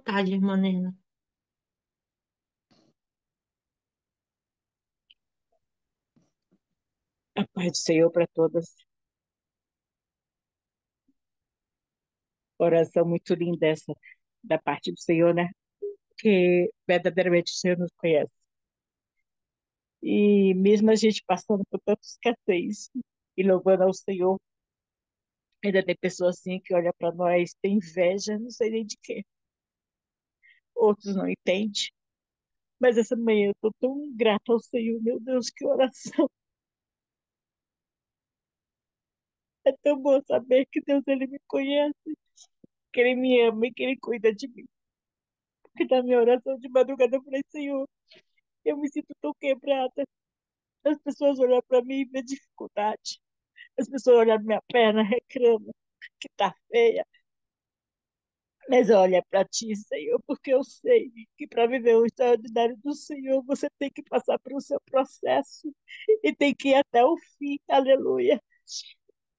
Tarde, irmã Nena. A paz do Senhor para todas. Oração muito linda essa da parte do Senhor, né? Que verdadeiramente o Senhor nos conhece. E mesmo a gente passando por tanta escassez e louvando ao Senhor, ainda tem pessoas assim que olham para nós, tem inveja, não sei nem de quê. Outros não entendem. Mas essa manhã eu estou tão grata ao Senhor, meu Deus, que oração. É tão bom saber que Deus ele me conhece, que Ele me ama e que Ele cuida de mim. Porque na minha oração de madrugada eu falei, Senhor, eu me sinto tão quebrada. As pessoas olham para mim e vêem dificuldade. As pessoas olham para minha perna, reclamam que tá feia. Mas olha para ti, Senhor, porque eu sei que para viver o extraordinário do Senhor, você tem que passar pelo seu processo e tem que ir até o fim. Aleluia.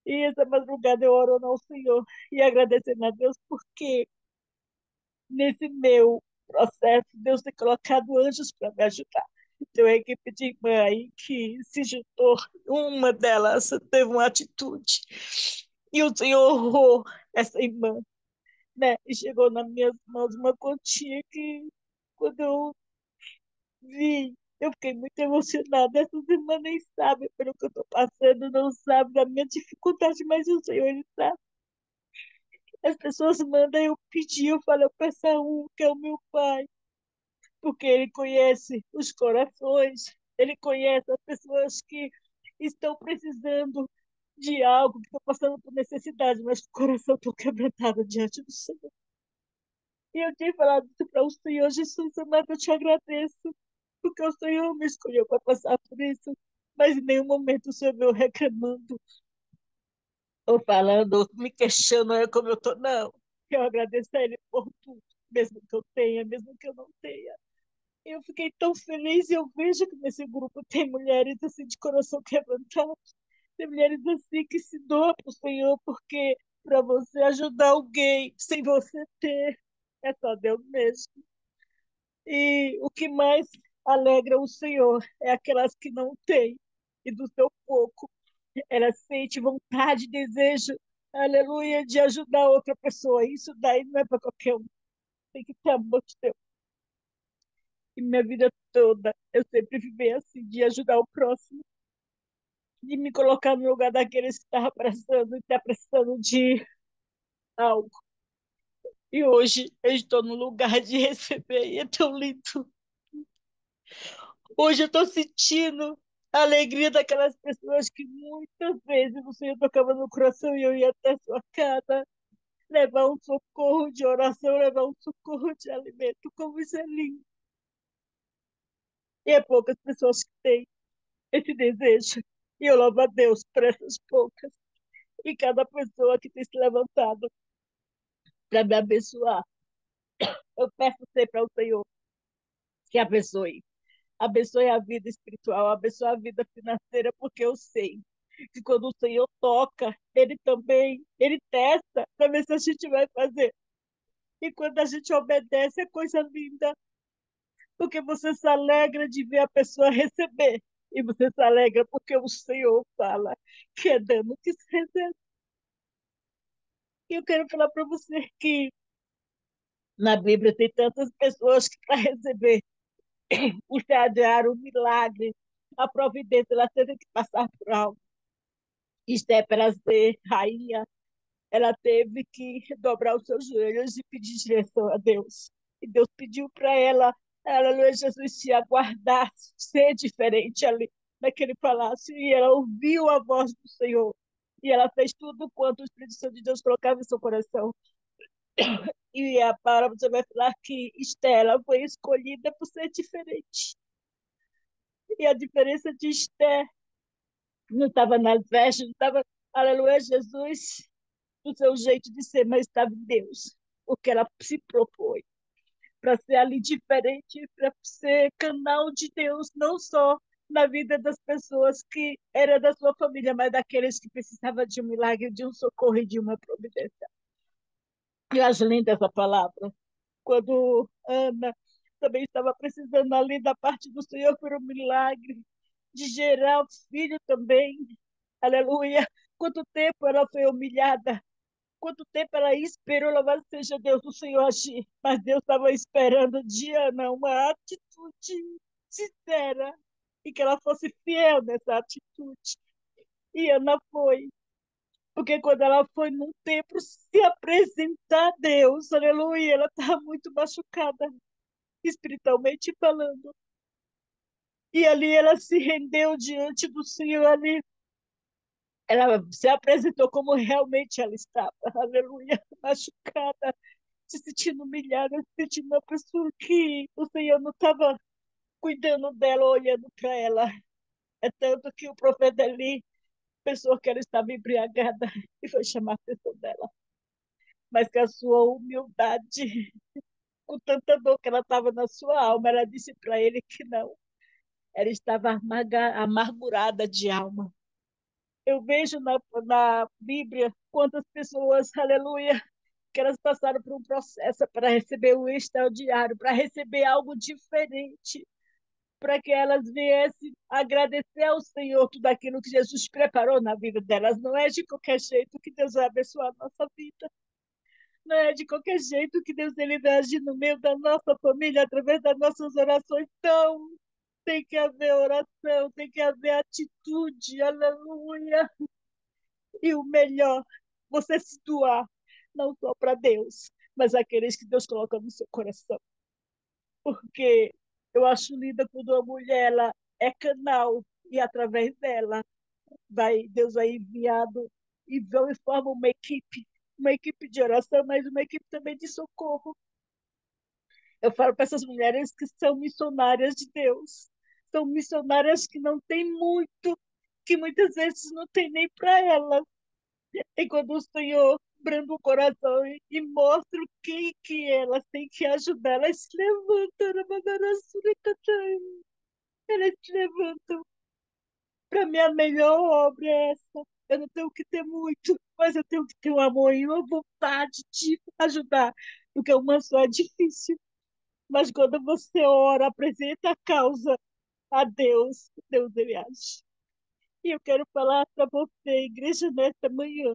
E essa madrugada eu oro ao Senhor e agradecendo a Deus porque nesse meu processo Deus tem colocado anjos para me ajudar. Então, a equipe de irmã aí que se juntou, uma delas teve uma atitude. E o Senhor honrou essa irmã, né? E chegou nas minhas mãos uma quantia que, quando eu vi, eu fiquei muito emocionada. Essas irmãs nem sabem pelo que eu estou passando, não sabem da minha dificuldade, mas o Senhor, Ele sabe. As pessoas mandam eu pedir, eu falo, eu peço a um, que é o meu Pai, porque Ele conhece os corações, Ele conhece as pessoas que estão precisando de algo, que estão passando por necessidade, mas o coração está quebrantado diante do Senhor. E eu tenho falado isso para o Senhor, Jesus amado, eu te agradeço, porque o Senhor me escolheu para passar por isso, mas em nenhum momento o Senhor veio reclamando, ou falando, ou me questionando como eu estou, não. Eu agradeço a Ele por tudo, mesmo que eu tenha, mesmo que eu não tenha. Eu fiquei tão feliz e eu vejo que nesse grupo tem mulheres assim de coração quebrantado, tem mulheres assim que se doam para o Senhor, porque para você ajudar alguém sem você ter, é só Deus mesmo. E o que mais alegra o Senhor é aquelas que não têm, e do seu pouco, ela sente vontade, desejo, aleluia, de ajudar outra pessoa. Isso daí não é para qualquer um, tem que ter amor de Deus. E minha vida toda eu sempre vivi assim, de ajudar o próximo, de me colocar no lugar daqueles que estavam precisando e está precisando de algo. E hoje eu estou no lugar de receber e é tão lindo. Hoje eu estou sentindo a alegria daquelas pessoas que muitas vezes o Senhor tocava no coração e eu ia até a sua casa levar um socorro de oração, levar um socorro de alimento. Como isso é lindo. E é poucas pessoas que têm esse desejo. E eu louvo a Deus por essas poucas. E cada pessoa que tem se levantado para me abençoar, eu peço sempre ao Senhor que abençoe. Abençoe a vida espiritual, abençoe a vida financeira, porque eu sei que quando o Senhor toca, Ele também, Ele testa para ver se a gente vai fazer. E quando a gente obedece, é coisa linda, porque você se alegra de ver a pessoa receber. E você se alegra porque o Senhor fala que é dando que se recebe. E eu quero falar para você que na Bíblia tem tantas pessoas que para receber o diário, o milagre, a providência, ela teve que passar por algo. Esté para ser rainha, ela teve que dobrar os seus joelhos e pedir direção a Deus. E Deus pediu para ela, aleluia, Jesus, se aguardar, ser diferente ali naquele palácio. E ela ouviu a voz do Senhor. E ela fez tudo quanto o Espírito Santo de Deus colocava em seu coração. E a palavra você vai falar que Estela foi escolhida por ser diferente. E a diferença de Esther não estava nas vestes, não estava, aleluia, Jesus, do seu jeito de ser, mas estava em Deus, porque ela se propôs para ser ali diferente, para ser canal de Deus, não só na vida das pessoas que era da sua família, mas daqueles que precisavam de um milagre, de um socorro e de uma providência. Eu acho linda essa palavra. quando Ana também estava precisando ali da parte do Senhor por um milagre, de gerar o filho também. Aleluia. Quanto tempo ela foi humilhada, quanto tempo ela esperou, louvado seja Deus, o Senhor agir. Mas Deus estava esperando de Ana uma atitude sincera e que ela fosse fiel nessa atitude. E Ana foi. Porque quando ela foi num templo se apresentar a Deus, aleluia, ela estava muito machucada, espiritualmente falando. E ali ela se rendeu diante do Senhor, ali ela se apresentou como realmente ela estava, aleluia, machucada, se sentindo humilhada, se sentindo uma pessoa que o Senhor não estava cuidando dela, olhando para ela. É tanto que o profeta ali pensou que ela estava embriagada e foi chamar a atenção dela. Mas que a sua humildade, com tanta dor que ela estava na sua alma, ela disse para ele que não. Ela estava amargurada de alma. Eu vejo na Bíblia quantas pessoas, aleluia, que elas passaram por um processo para receber o extraordinário, para receber algo diferente, para que elas viessem agradecer ao Senhor tudo aquilo que Jesus preparou na vida delas. Não é de qualquer jeito que Deus vai abençoar a nossa vida. Não é de qualquer jeito que Deus ele vai agir no meio da nossa família, através das nossas orações. Então, tem que haver oração, tem que haver atitude, aleluia. E o melhor, você se doar, não só para Deus, mas aqueles que Deus coloca no seu coração. Porque eu acho linda quando uma mulher ela é canal e através dela Deus vai enviado e vão e formam uma equipe de oração, mas uma equipe também de socorro. Eu falo para essas mulheres que são missionárias de Deus, são missionárias que não têm muito, que muitas vezes não tem nem para elas. E quando o Senhor branda o coração e mostra o que elas têm que ajudar, elas se levantam, elas se levantam. Para mim, a melhor obra é essa. Eu não tenho que ter muito, mas eu tenho que ter um amor e uma vontade de ajudar, porque uma só é difícil. Mas quando você ora, apresenta a causa a Deus, Deus ele age. E eu quero falar para você, igreja, nesta manhã,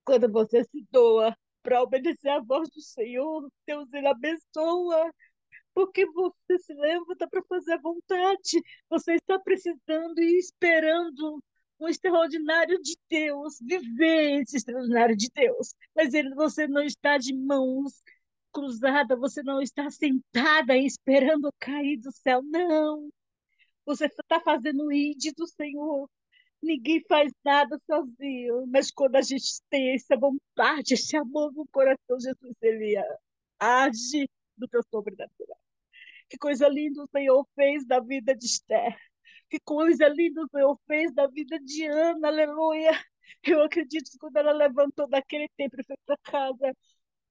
quando você se doa para obedecer à voz do Senhor, Deus ele abençoa, porque você se levanta para fazer a vontade. Você está precisando e esperando um extraordinário de Deus, viver esse extraordinário de Deus. Mas você não está de mãos cruzadas, você não está sentada esperando cair do céu, não. Você está fazendo o ID do Senhor. Ninguém faz nada sozinho, mas quando a gente tem essa vontade, esse amor no coração, Jesus, ele age do teu sobrenatural. Que coisa linda o Senhor fez da vida de Esther. Que coisa linda o Senhor fez da vida de Ana, aleluia. Eu acredito que quando ela levantou daquele tempo e foi para casa,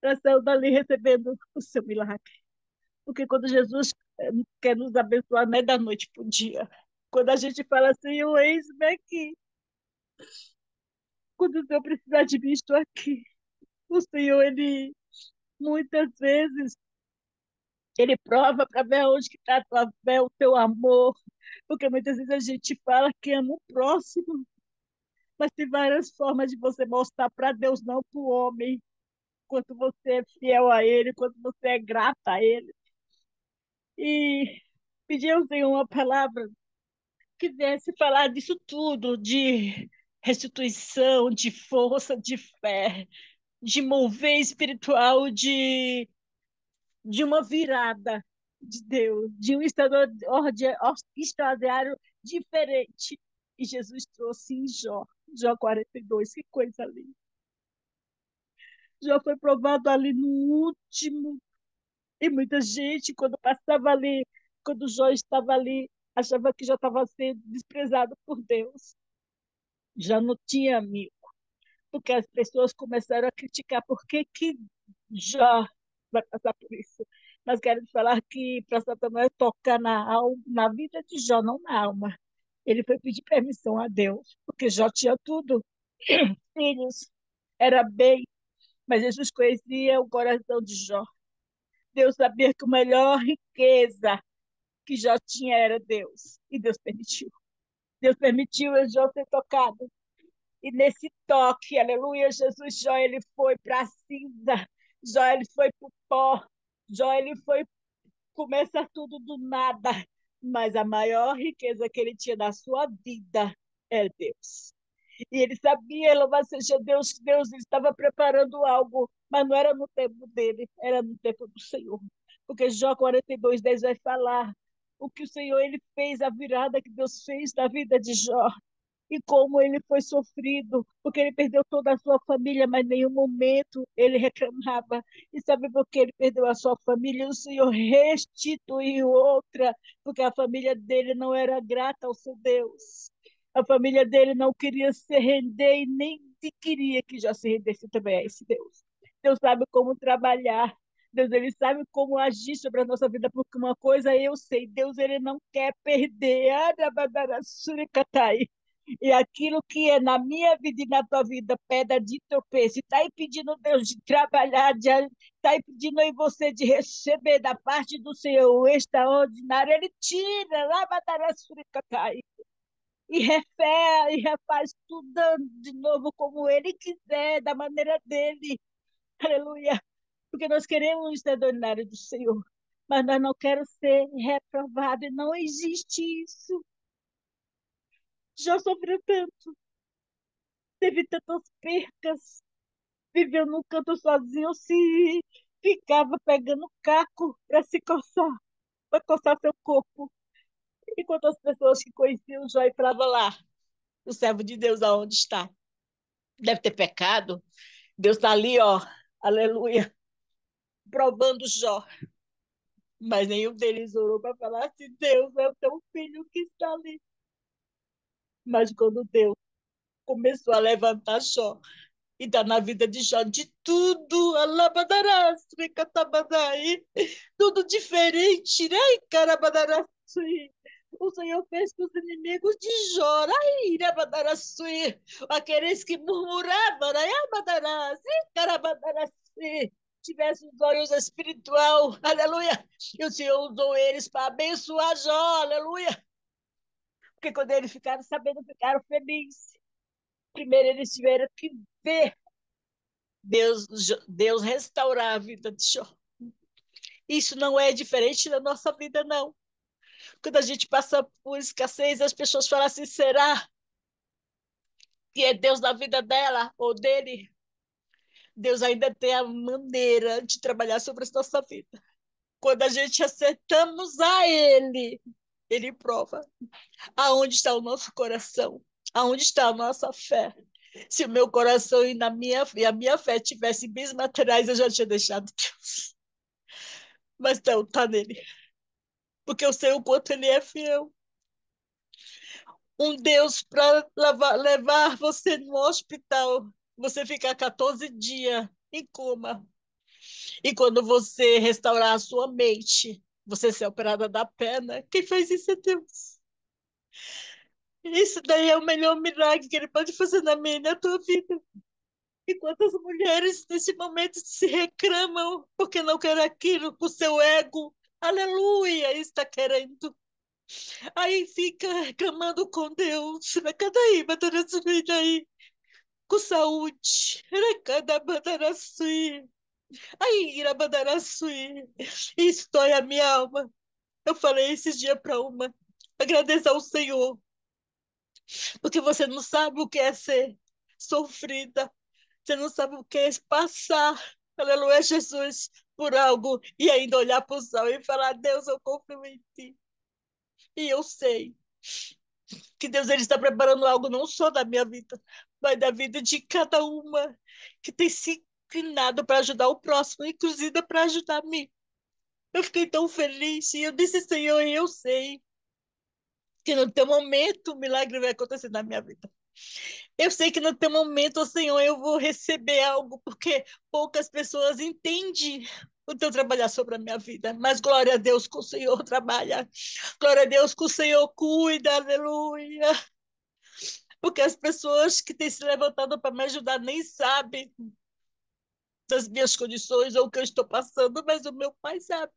ela saiu dali recebendo o seu milagre. Porque quando Jesus quer nos abençoar, não é da noite para o dia. Quando a gente fala assim, o eis-me aqui. Quando o Senhor precisar de mim, estou aqui. O Senhor, ele, muitas vezes, ele prova para ver onde que está o teu amor. Porque muitas vezes a gente fala que ama o próximo, mas tem várias formas de você mostrar para Deus, não para o homem, quanto você é fiel a Ele, quanto você é grata a Ele. E pedir ao Senhor uma palavra que viesse falar disso tudo, de restituição, de força, de fé, de mover espiritual, de uma virada de Deus, de um extraordinário diferente. E Jesus trouxe em Jó 42, que coisa linda. Jó foi provado ali no último, e muita gente, quando passava ali, quando Jó estava ali, achava que já estava sendo desprezado por Deus. Já não tinha amigo, porque as pessoas começaram a criticar por que Jó vai passar por isso. Mas quero te falar que para Satanás tocar na vida de Jó, não na alma. Ele foi pedir permissão a Deus, porque Jó tinha tudo, filhos, era bem, mas Jesus conhecia o coração de Jó. Deus sabia que a melhor riqueza que Jó tinha era Deus. E Deus permitiu. Deus permitiu o Jó ser tocado. E nesse toque, aleluia, Jesus, Jó, ele foi para a cinza. Jó, ele foi para o pó. Jó, ele foi começar tudo do nada. Mas a maior riqueza que ele tinha na sua vida é Deus. E ele sabia, louvado seja Deus, que Deus estava preparando algo, mas não era no tempo dele, era no tempo do Senhor. Porque Jó 42:10 vai falar o que o Senhor ele fez, a virada que Deus fez na vida de Jó e como ele foi sofrido, porque ele perdeu toda a sua família, mas em nenhum momento ele reclamava. E sabe por que ele perdeu a sua família? O Senhor restituiu outra, porque a família dele não era grata ao seu Deus. A família dele não queria se render e nem queria que já se rendesse também a esse Deus. Deus sabe como trabalhar. Deus ele sabe como agir sobre a nossa vida, porque uma coisa eu sei, Deus ele não quer perder. E aquilo que é na minha vida e na tua vida, pedra de tropeço, está impedindo Deus de trabalhar, está impedindo aí você de receber da parte do Senhor o extraordinário, ele tira, e refé, e refaz tudo de novo como ele quiser, da maneira dele. Aleluia. Porque nós queremos o extraordinário do Senhor, mas nós não queremos ser reprovados, e não existe isso. Já sofreu tanto, teve tantas percas, viveu num canto sozinho, se ficava pegando caco para se coçar, para coçar seu corpo. Enquanto as pessoas que conheciam o Jó falavam lá, o servo de Deus aonde está? Deve ter pecado. Deus está ali, ó, aleluia, provando Jó. Mas nenhum deles orou para falar assim, Deus é o teu filho que está ali. Mas quando Deus começou a levantar Jó, e está na vida de Jó, de tudo, alabadarás, tudo diferente, né? Carabadarás, o Senhor fez com os inimigos de Jó, aqueles que murmuravam, tivesse os olhos espiritual, aleluia, e o Senhor usou eles para abençoar Jó, aleluia, porque quando eles ficaram sabendo, ficaram felizes. Primeiro eles tiveram que ver Deus restaurar a vida de Jó. Isso não é diferente da nossa vida, não. Quando a gente passa por escassez, as pessoas falam assim: será que é Deus na vida dela ou dele? Deus ainda tem a maneira de trabalhar sobre a nossa vida. Quando a gente acertamos a Ele, Ele prova aonde está o nosso coração, aonde está a nossa fé. Se o meu coração e a minha fé tivessem bens materiais, eu já tinha deixado Deus. Mas não, está nele. Porque eu sei o quanto Ele é fiel. Um Deus para levar você no hospital, você ficar 14 dias em coma. E quando você restaurar a sua mente, você ser operada da perna, quem faz isso é Deus. Isso daí é o melhor milagre que Ele pode fazer na minha e na tua vida. E quantas mulheres nesse momento se reclamam porque não quer aquilo com seu ego. Aleluia, está querendo. Aí fica reclamando com Deus. Cada aí, aí, com saúde. Cada badaraçui. Aí, irabadaraçui. Isso dói a minha alma. Eu falei esses dias para uma. Agradeça ao Senhor, porque você não sabe o que é ser sofrida. Você não sabe o que é passar, aleluia, Jesus, por algo e ainda olhar para o céu e falar: Deus, eu confio em ti. E eu sei que Deus ele está preparando algo não só da minha vida, mas da vida de cada uma que tem se inclinado para ajudar o próximo, inclusive para ajudar a mim. Eu fiquei tão feliz e eu disse, Senhor, eu sei que no teu momento o milagre vai acontecer na minha vida. Eu sei que no teu momento, Senhor, eu vou receber algo, porque poucas pessoas entendem o teu trabalhar sobre a minha vida. Mas glória a Deus que o Senhor trabalha. Glória a Deus que o Senhor cuida, aleluia. Porque as pessoas que têm se levantado para me ajudar nem sabem das minhas condições ou o que eu estou passando, mas o meu pai sabe.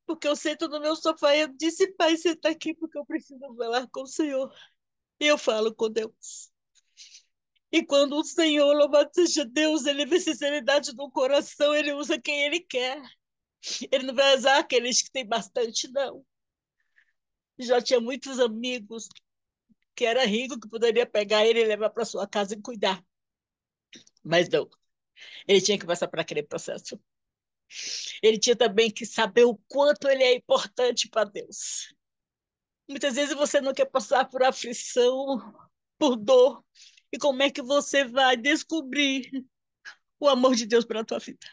Porque eu sento no meu sofá e eu disse, pai, senta aqui porque eu preciso falar com o Senhor. E eu falo com Deus. E quando o Senhor, louvado seja Deus, ele vê sinceridade no coração, ele usa quem ele quer. Ele não vai usar aqueles que têm bastante, não. Já tinha muitos amigos que era rico, que poderia pegar ele e levar para sua casa e cuidar. Mas não, ele tinha que passar por aquele processo. Ele tinha também que saber o quanto ele é importante para Deus. Muitas vezes você não quer passar por aflição, por dor. E como é que você vai descobrir o amor de Deus para a tua vida?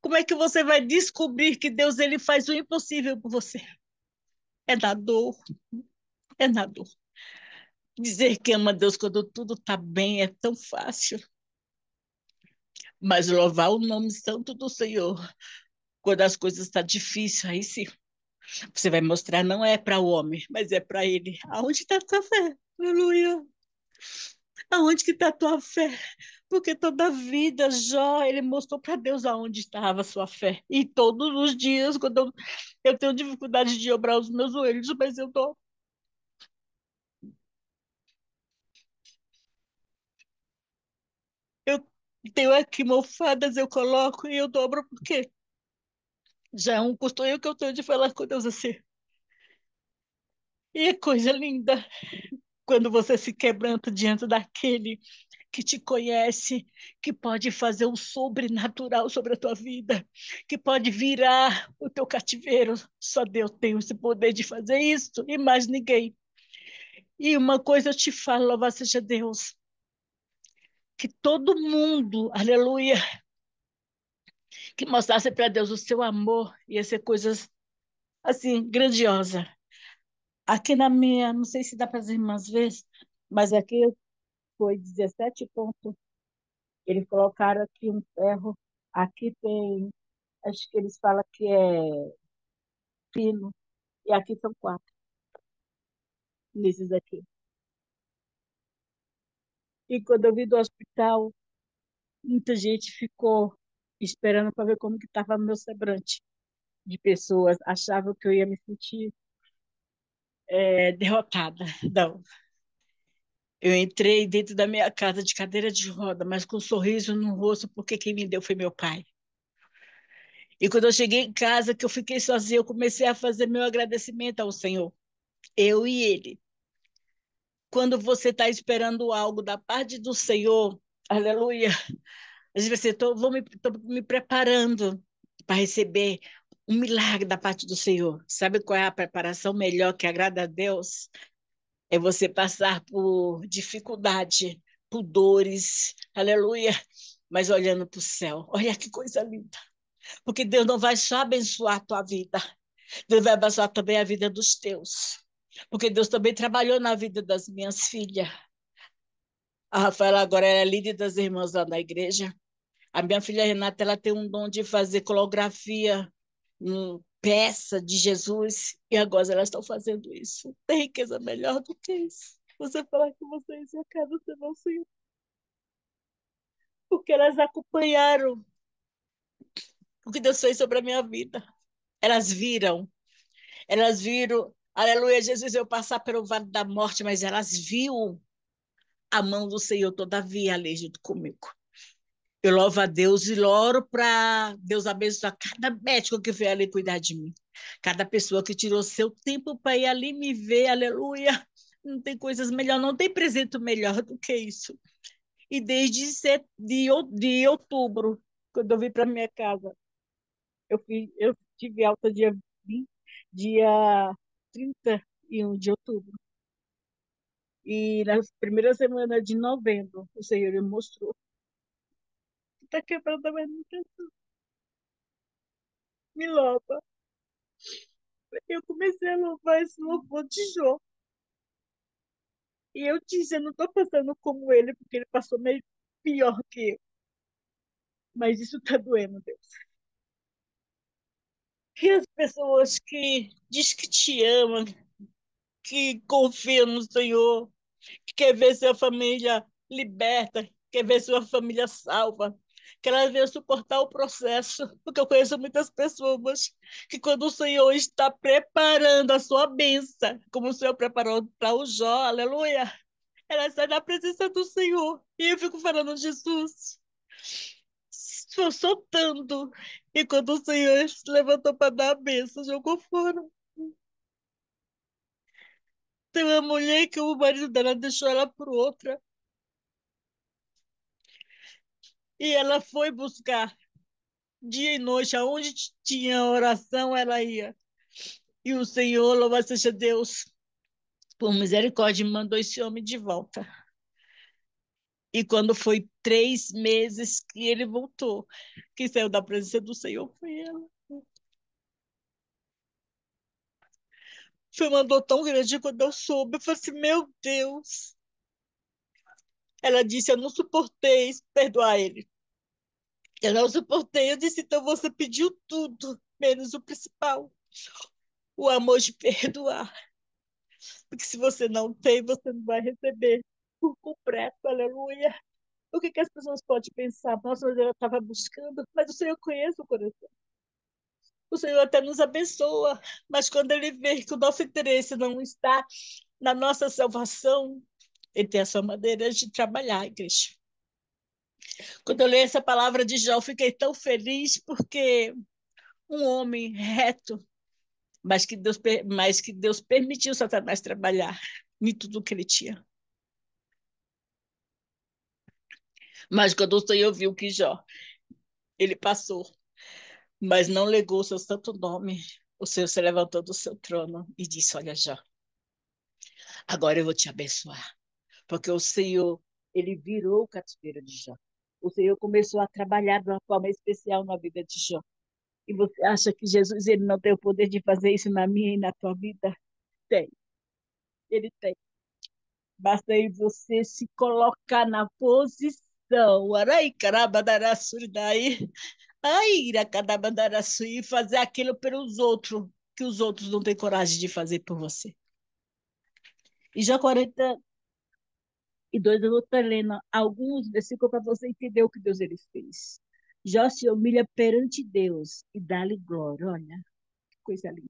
Como é que você vai descobrir que Deus ele faz o impossível por você? É na dor, é na dor. Dizer que ama Deus quando tudo está bem é tão fácil, mas louvar o nome santo do Senhor quando as coisas estão difíceis, aí sim, você vai mostrar não é para o homem, mas é para ele. Aonde está a tua fé? Aleluia. Aonde que está a tua fé? Porque toda a vida, Jó, ele mostrou para Deus aonde estava a sua fé. E todos os dias, quando eu tenho dificuldade de dobrar os meus joelhos, mas eu tenho aqui mofadas, eu coloco e eu dobro, porque já é um costume que eu tenho de falar com Deus assim. E é coisa linda quando você se quebranta diante daquele que te conhece, que pode fazer o sobrenatural sobre a tua vida, que pode virar o teu cativeiro. Só Deus tem esse poder de fazer isso e mais ninguém. E uma coisa eu te falo, louvado seja Deus, que todo mundo, aleluia, que mostrasse para Deus o seu amor, ia ser coisas assim, grandiosa. Aqui na minha, não sei se dá para as irmãs ver, mas aqui foi 17 pontos. Eles colocaram aqui um ferro. Aqui tem, acho que eles falam que é fino, e aqui são quatro, nesses aqui. E quando eu vim do hospital, muita gente ficou esperando para ver como que estava meu semblante. De pessoas achavam que eu ia me sentir derrotada. Não. Eu entrei dentro da minha casa de cadeira de roda, mas com um sorriso no rosto, porque quem me deu foi meu pai. E quando eu cheguei em casa, que eu fiquei sozinha, eu comecei a fazer meu agradecimento ao Senhor. Eu e ele. Quando você está esperando algo da parte do Senhor, aleluia, às vezes você tô me preparando para receber um milagre da parte do Senhor. Sabe qual é a preparação melhor que agrada a Deus? É você passar por dificuldade, por dores, aleluia, mas olhando para o céu. Olha que coisa linda. Porque Deus não vai só abençoar a tua vida, Deus vai abençoar também a vida dos teus. Porque Deus também trabalhou na vida das minhas filhas. A Rafaela agora é líder das irmãs lá na igreja. A minha filha Renata, ela tem um dom de fazer coreografia, peça de Jesus, e agora elas estão fazendo isso. Tem riqueza melhor do que isso. Você falar que vocês e a casa você não Senhor. Porque elas acompanharam o que Deus fez sobre a minha vida. Elas viram, aleluia, Jesus, eu passar pelo vale da morte, mas elas viram a mão do Senhor todavia ali junto comigo. Eu louvo a Deus e oro para Deus abençoar cada médico que veio ali cuidar de mim. Cada pessoa que tirou seu tempo para ir ali me ver, aleluia. Não tem coisas melhor, não tem presente melhor do que isso. E desde de outubro, quando eu vim para minha casa, eu tive alta dia 20, dia 31 de outubro. E na primeira semana de novembro, o Senhor me mostrou. Está quebrando a minha me louva. Eu comecei a louvar esse louvor de Jó. E eu disse, eu não estou passando como ele, porque ele passou meio pior que eu. Mas isso está doendo, Deus. E as pessoas que diz que te amam, que confiam no Senhor, que quer ver sua família liberta, quer ver sua família salva, que ela venha suportar o processo, porque eu conheço muitas pessoas que quando o Senhor está preparando a sua bênção, como o Senhor preparou para o Jó, aleluia, ela sai da presença do Senhor. E eu fico falando, Jesus, estou soltando. E quando o Senhor se levantou para dar a bênção, jogou fora. Tem uma mulher que o marido dela deixou ela por outra. E ela foi buscar dia e noite, aonde tinha oração, ela ia. E o Senhor, louvado seja Deus, por misericórdia, me mandou esse homem de volta. E quando foi 3 meses que ele voltou, quem saiu da presença do Senhor foi ela. Foi uma dor tão grande quando eu soube. Eu falei assim, meu Deus. Ela disse, eu não suportei perdoar ele. Eu não suportei. Eu disse, então você pediu tudo, menos o principal, o amor de perdoar. Porque se você não tem, você não vai receber por completo, aleluia. O que as pessoas podem pensar? Nossa, mas ela estava buscando, mas o Senhor conhece o coração. O Senhor até nos abençoa, mas quando Ele vê que o nosso interesse não está na nossa salvação, Ele tem a sua maneira de trabalhar, igreja. Quando eu li essa palavra de Jó, eu fiquei tão feliz porque um homem reto, mas que Deus permitiu Satanás trabalhar em tudo que ele tinha. Mas quando o Senhor viu que Jó, ele passou, mas não legou o seu santo nome, o Senhor se levantou do seu trono e disse, olha Jó, agora eu vou te abençoar, porque o Senhor, ele virou o cativeiro de Jó. O Senhor começou a trabalhar de uma forma especial na vida de Jó. E você acha que Jesus ele não tem o poder de fazer isso na minha e na tua vida? Tem, ele tem. Basta aí você se colocar na posição. Arai, carabadaraçuridai. Ai, iracadabadaraçu, e fazer aquilo pelos outros, que os outros não têm coragem de fazer por você. E já 42, eu vou estar lendo alguns versículos para você entender o que Deus ele fez. Já se humilha perante Deus e dá-lhe glória. Olha, que coisa linda.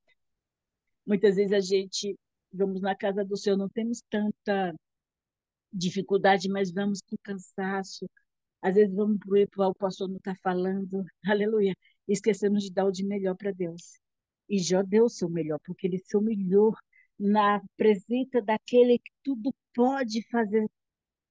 Muitas vezes a gente vamos na casa do Senhor, não temos tanta dificuldade, mas vamos com cansaço. Às vezes vamos para o pastor não está falando, aleluia. Esquecemos de dar o de melhor para Deus. E Jó deu o seu melhor, porque ele se humilhou na presença daquele que tudo pode fazer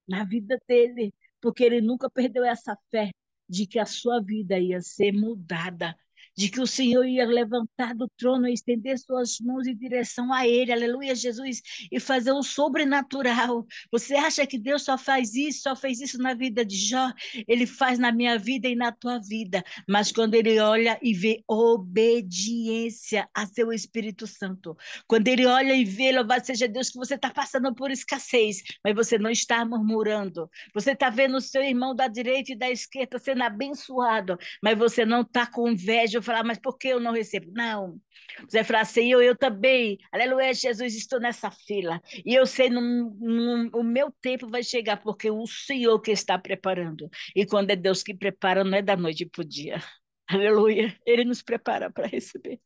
na vida dele, porque ele nunca perdeu essa fé de que a sua vida ia ser mudada, de que o Senhor ia levantar do trono e estender suas mãos em direção a ele, aleluia, Jesus, e fazer o sobrenatural. Você acha que Deus só faz isso, só fez isso na vida de Jó? Ele faz na minha vida e na tua vida, mas quando ele olha e vê obediência a seu Espírito Santo, quando ele olha e vê, louvado seja Deus, que você está passando por escassez, mas você não está murmurando. Você está vendo o seu irmão da direita e da esquerda sendo abençoado, mas você não está com inveja, falar, mas por que eu não recebo? Não. Você vai falar, Senhor, eu também, aleluia, Jesus, estou nessa fila. E eu sei, o meu tempo vai chegar, porque o Senhor que está preparando. E quando é Deus que prepara, não é da noite para o dia. Aleluia. Ele nos prepara para receber.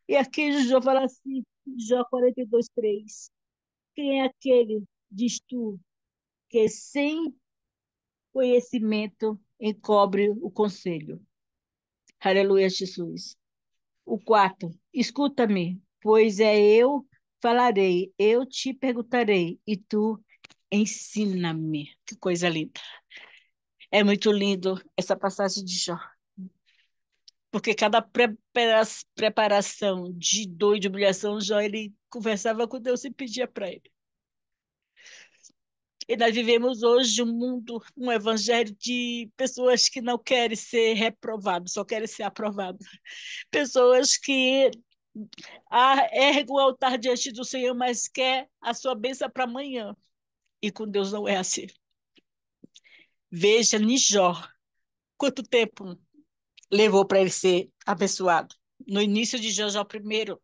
E aqui Jó fala assim, Jó 42:3. Quem é aquele, diz tu, que sem conhecimento encobre o conselho? Aleluia, Jesus. O quarto, escuta-me, pois eu falarei, eu te perguntarei, e tu ensina-me. Que coisa linda. É muito lindo essa passagem de Jó. Porque cada preparação de dor e de humilhação, Jó, ele conversava com Deus e pedia para ele. E nós vivemos hoje um mundo, um evangelho de pessoas que não querem ser reprovadas, só querem ser aprovadas. Pessoas que erguem o altar diante do Senhor, mas quer a sua bênção para amanhã. E com Deus não é assim. Veja Jó, quanto tempo levou para ele ser abençoado. No início de Jó primeiro,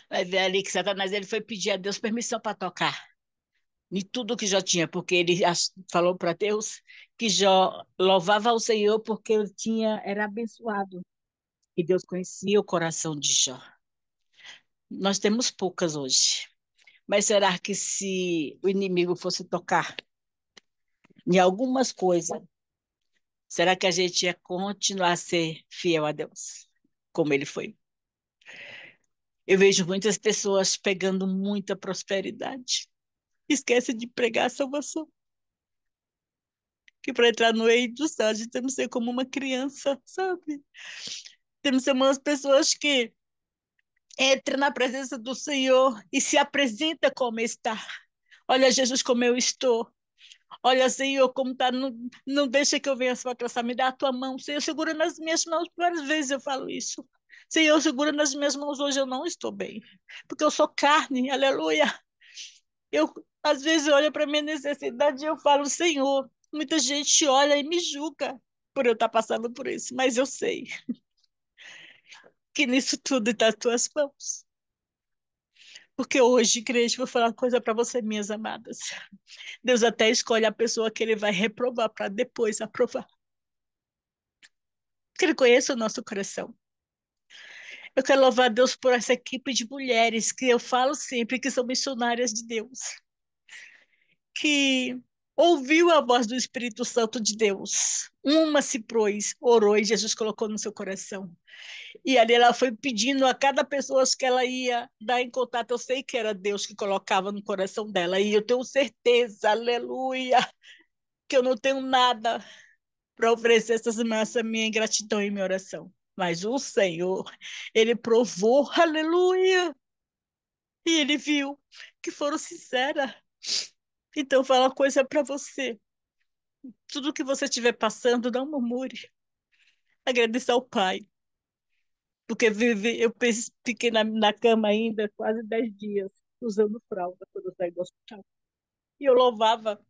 vai ver ali que Satanás ele foi pedir a Deus permissão para tocar. em tudo que Jó tinha, porque ele falou para Deus que Jó louvava ao Senhor porque ele era abençoado. E Deus conhecia o coração de Jó. Nós temos poucas hoje. Mas será que se o inimigo fosse tocar em algumas coisas, será que a gente ia continuar a ser fiel a Deus, como ele foi? Eu vejo muitas pessoas pegando muita prosperidade. Esquece de pregar a salvação. Que para entrar no reino do céu, a gente tem que ser como uma criança, sabe? Temos que ser umas pessoas que entram na presença do Senhor e se apresenta como está. Olha, Jesus, como eu estou. Olha, Senhor, como está. Não, não deixa que eu venha a sua graça. Me dá a tua mão. Senhor, segura nas minhas mãos. Várias vezes eu falo isso. Senhor, segura nas minhas mãos. Hoje eu não estou bem. Porque eu sou carne. Aleluia. Eu, às vezes, olho para minha necessidade e eu falo, Senhor, muita gente olha e me julga por eu estar passando por isso. Mas eu sei que nisso tudo está as tuas mãos. Porque hoje, igreja, vou falar uma coisa para você, minhas amadas. Deus até escolhe a pessoa que ele vai reprovar para depois aprovar. Porque ele conhece o nosso coração. Eu quero louvar a Deus por essa equipe de mulheres que eu falo sempre que são missionárias de Deus, que ouviu a voz do Espírito Santo de Deus. Uma se pôs, orou e Jesus colocou no seu coração. E ali ela foi pedindo a cada pessoa que ela ia dar em contato. Eu sei que era Deus que colocava no coração dela. E eu tenho certeza, aleluia, que eu não tenho nada para oferecer essas irmãs a minha gratidão e minha oração. Mas o Senhor, ele provou, aleluia, e ele viu que foram sinceras. Então, fala uma coisa para você. Tudo que você estiver passando, não murmure. Agradeça ao Pai. Porque fiquei na cama ainda quase 10 dias, usando fralda quando eu saí do hospital. E eu louvava.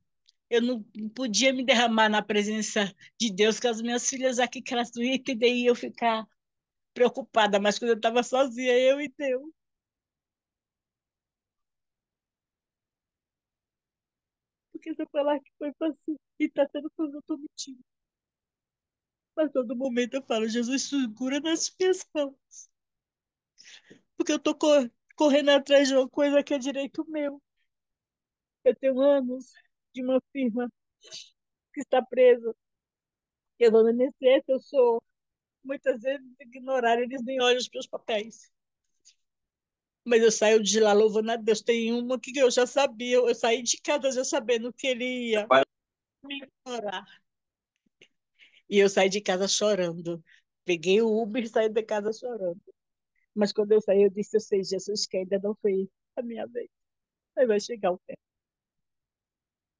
Eu não podia me derramar na presença de Deus com as minhas filhas aqui, que elas não iam entender e eu ficar preocupada. Mas quando eu estava sozinha, eu e Deus. Porque se eu falar que foi fácil e está sendo quando eu estou mentindo. Mas todo momento eu falo, Jesus, segura nas minhas mãos. Porque eu estou correndo atrás de uma coisa que é direito meu. Eu tenho anos de uma firma que está presa. Eu vou no INSS, eu sou muitas vezes ignorar, eles nem olham os meus papéis. Mas eu saio de lá louvando a Deus. Tem uma que eu já sabia, eu saí de casa já sabendo que ele ia me ignorar. E eu saí de casa chorando. Peguei o Uber e saí de casa chorando. Mas quando eu saí, eu disse, eu sei, Jesus, que ainda não foi a minha vez. Aí vai chegar o tempo.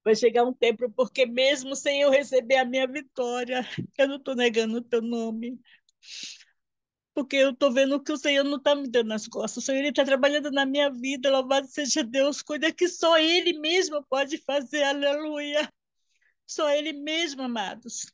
Vai chegar um tempo, porque mesmo sem eu receber a minha vitória, eu não estou negando o teu nome. Porque eu estou vendo que o Senhor não está me dando nas costas. O Senhor está trabalhando na minha vida. Louvado seja Deus. Coisa que só Ele mesmo pode fazer. Aleluia. Só Ele mesmo, amados.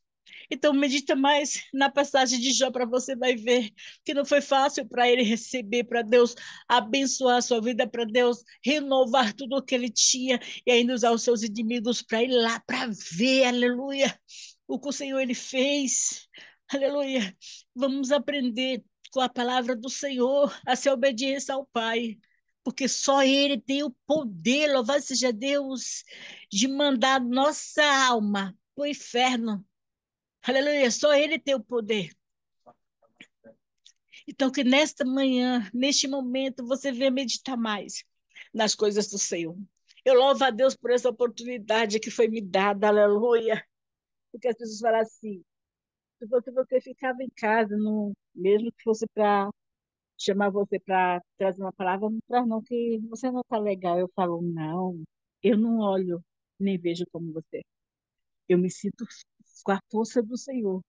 Então, medita mais na passagem de Jó para você vai ver que não foi fácil para ele receber, para Deus abençoar a sua vida, para Deus renovar tudo o que ele tinha e ainda usar os seus inimigos para ir lá, para ver, aleluia, o que o Senhor ele fez. Aleluia. Vamos aprender com a palavra do Senhor a ser obediência ao Pai. Porque só Ele tem o poder, louvado seja Deus, de mandar nossa alma para o inferno. Aleluia, só Ele tem o poder. Então, que nesta manhã, neste momento, você venha meditar mais nas coisas do Senhor. Eu louvo a Deus por essa oportunidade que foi me dada, aleluia. Porque as pessoas falam assim, se você ficava em casa, não, mesmo que fosse para chamar você para trazer uma palavra, não traz não, que você não está legal. Eu falo, não, eu não olho nem vejo como você. Eu me sinto com a força do Senhor.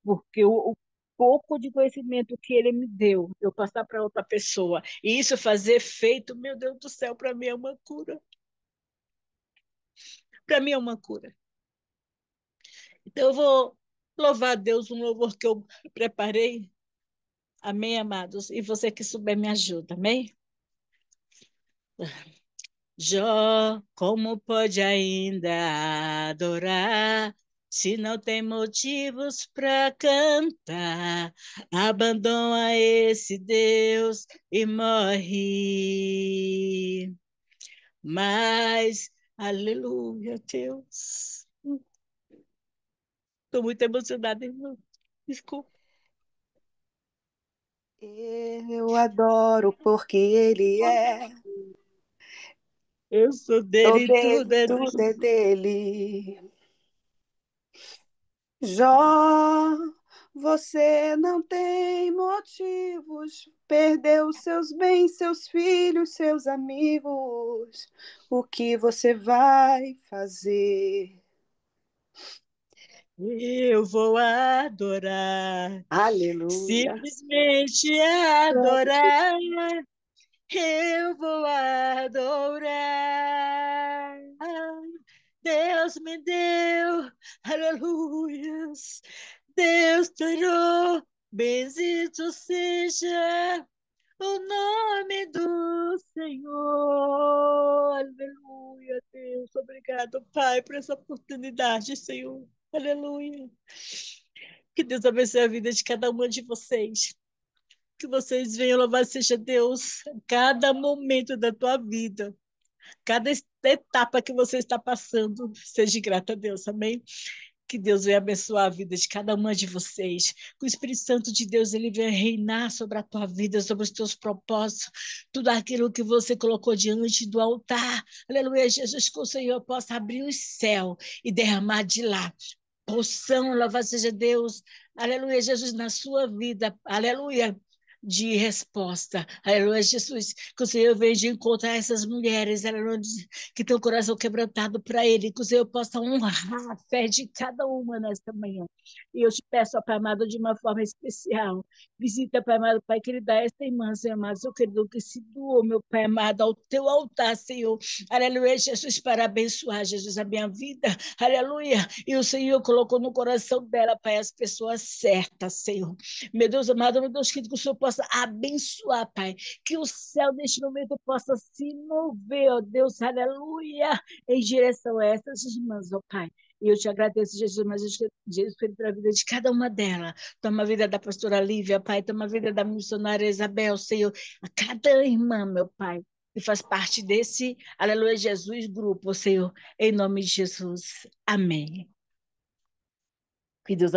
Porque o pouco de conhecimento que ele me deu, eu passar para outra pessoa, e isso fazer efeito, meu Deus do céu, para mim é uma cura. Para mim é uma cura. Então eu vou louvar a Deus, um louvor que eu preparei. Amém, amados? E você que souber me ajuda, amém? Jó, como pode ainda adorar se não tem motivos para cantar? Abandona esse Deus e morre. Mas, aleluia, Deus. Estou muito emocionada, irmão. Desculpa. Eu adoro porque Ele é. Eu sou Sou dele, dele, tudo é tudo dele. é dele. Jó, você não tem motivos. Perdeu seus bens, seus filhos, seus amigos. O que você vai fazer? Eu vou adorar, Aleluia. simplesmente adorar. Eu vou adorar. Deus me deu, aleluias. Deus tirou, bendito seja o nome do Senhor. Aleluia, Deus. Obrigado, Pai, por essa oportunidade, Senhor. Aleluia. Que Deus abençoe a vida de cada uma de vocês. Que vocês venham louvar seja Deus a cada momento da tua vida. Cada etapa que você está passando, seja grata a Deus, amém? Que Deus venha abençoar a vida de cada uma de vocês. Que o Espírito Santo de Deus ele venha reinar sobre a tua vida, sobre os teus propósitos, tudo aquilo que você colocou diante do altar. Aleluia, Jesus, que o Senhor possa abrir o céu e derramar de lá porção, louvado seja Deus, aleluia, Jesus, na sua vida, aleluia, de resposta, aleluia, Jesus, que o Senhor venha de encontrar essas mulheres, aleluia, que tem o coração quebrantado para Ele, que o Senhor possa honrar a fé de cada uma nesta manhã. E eu te peço, ó Pai amado, de uma forma especial, visita, Pai amado, Pai querido, esta irmã, Senhor amado, seu querido, que se doou, meu Pai amado, ao teu altar, Senhor, aleluia, Jesus, para abençoar, Jesus, a minha vida, aleluia, e o Senhor colocou no coração dela, Pai, as pessoas certas, Senhor. Meu Deus amado, meu Deus querido, que o Senhor possa abençoar, Pai. Que o céu neste momento possa se mover, ó Deus, aleluia, em direção a essas irmãs, ó Pai. E eu te agradeço, Jesus, mas Jesus foi para a vida de cada uma delas. Toma a vida da pastora Lívia, Pai. Toma a vida da missionária Isabel, Senhor. A cada irmã, meu Pai, que faz parte desse, aleluia, Jesus, grupo, Senhor. Em nome de Jesus. Amém. Que Deus